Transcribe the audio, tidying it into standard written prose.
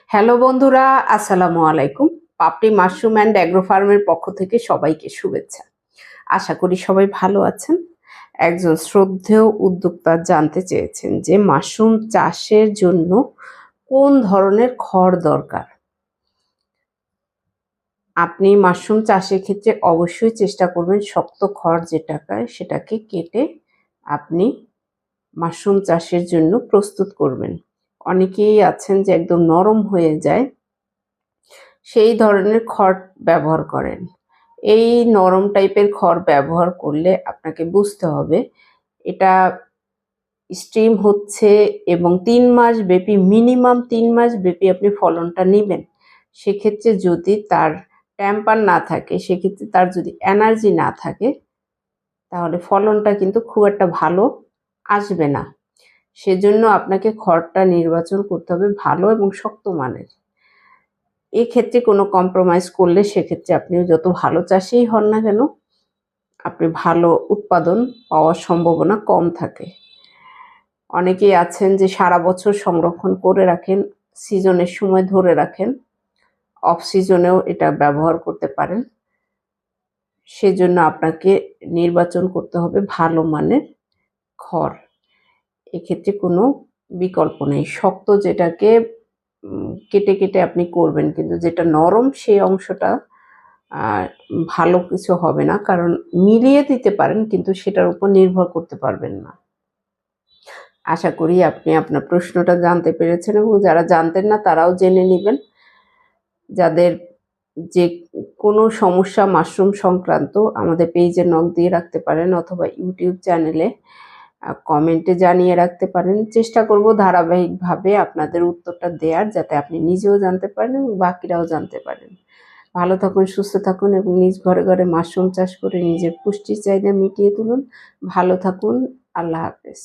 Hello বন্ধুরা, আসসালামু আলাইকুম। পাপড়ি মাশরুম অ্যান্ড অ্যাগ্রো ফার্মের পক্ষ থেকে সবাইকে শুভেচ্ছা। আশা করি সবাই ভালো আছেন। একজন শ্রদ্ধেয় উদ্যোক্তা জানতে চেয়েছেন যে মাশরুম চাষের জন্য কোন ধরনের খড় দরকার। আপনি মাশরুম চাষের ক্ষেত্রে অবশ্যই চেষ্টা করবেন শক্ত খড় যেটাকে সেটাকে কেটে আপনি মাশরুম চাষের জন্য প্রস্তুত করবেন। অনেকেই আছেন যে একদম নরম হয়ে যায়, সেই ধরনের খড় ব্যবহার করেন। এই নরম টাইপের খড় ব্যবহার করলে আপনাকে বুঝতে হবে এটা স্ট্রিম হচ্ছে এবং ৩ মাস ব্যাপী, মিনিমাম ৩ মাস ব্যাপী আপনি ফলনটা নেবেন। সেক্ষেত্রে যদি তার টেম্পার না থাকে, সেক্ষেত্রে তার যদি এনার্জি না থাকে, তাহলে ফলনটা কিন্তু খুব একটা ভালো আসবে না। সেজন্য আপনাকে খড়টা নির্বাচন করতে হবে ভালো এবং শক্ত মানের। এক্ষেত্রে কোনো কম্প্রোমাইজ করলে সেক্ষেত্রে আপনি যত ভালো চাষিই হন না কেন, আপনি ভালো উৎপাদন পাওয়ার সম্ভাবনা কম থাকে। অনেকেই আছেন যে সারা বছর সংরক্ষণ করে রাখেন, সিজনের সময় ধরে রাখেন, অফ সিজনেও এটা ব্যবহার করতে পারেন। সেজন্য আপনাকে নির্বাচন করতে হবে ভালো মানের খড়। এক্ষেত্রে কোনো বিকল্প নেই। শক্ত যেটাকে কেটে কেটে আপনি করবেন, কিন্তু যেটা নরম সেই অংশটা ভালো কিছু হবে না, কারণ মিলিয়ে দিতে পারেন কিন্তু সেটার উপর নির্ভর করতে পারবেন না। আশা করি আপনি আপনার প্রশ্নটা জানতে পেরেছেন এবং যারা জানতেন না তারাও জেনে নেবেন। যাদের যে কোনো সমস্যা মাশরুম সংক্রান্ত আমাদের পেজে নক দিয়ে রাখতে পারেন অথবা ইউটিউব চ্যানেলে কমেন্টে জানিয়ে রাখতে পারেন। চেষ্টা করব ধারাবাহিকভাবে আপনাদের উত্তরটা দেওয়ার, যাতে আপনি নিজেও জানতে পারেন এবং বাকিরাও জানতে পারেন। ভালো থাকুন, সুস্থ থাকুন এবং নিজ ঘরে ঘরে মাশরুম চাষ করে নিজের পুষ্টির চাহিদা মিটিয়ে তুলুন। ভালো থাকুন। আল্লাহ হাফেজ।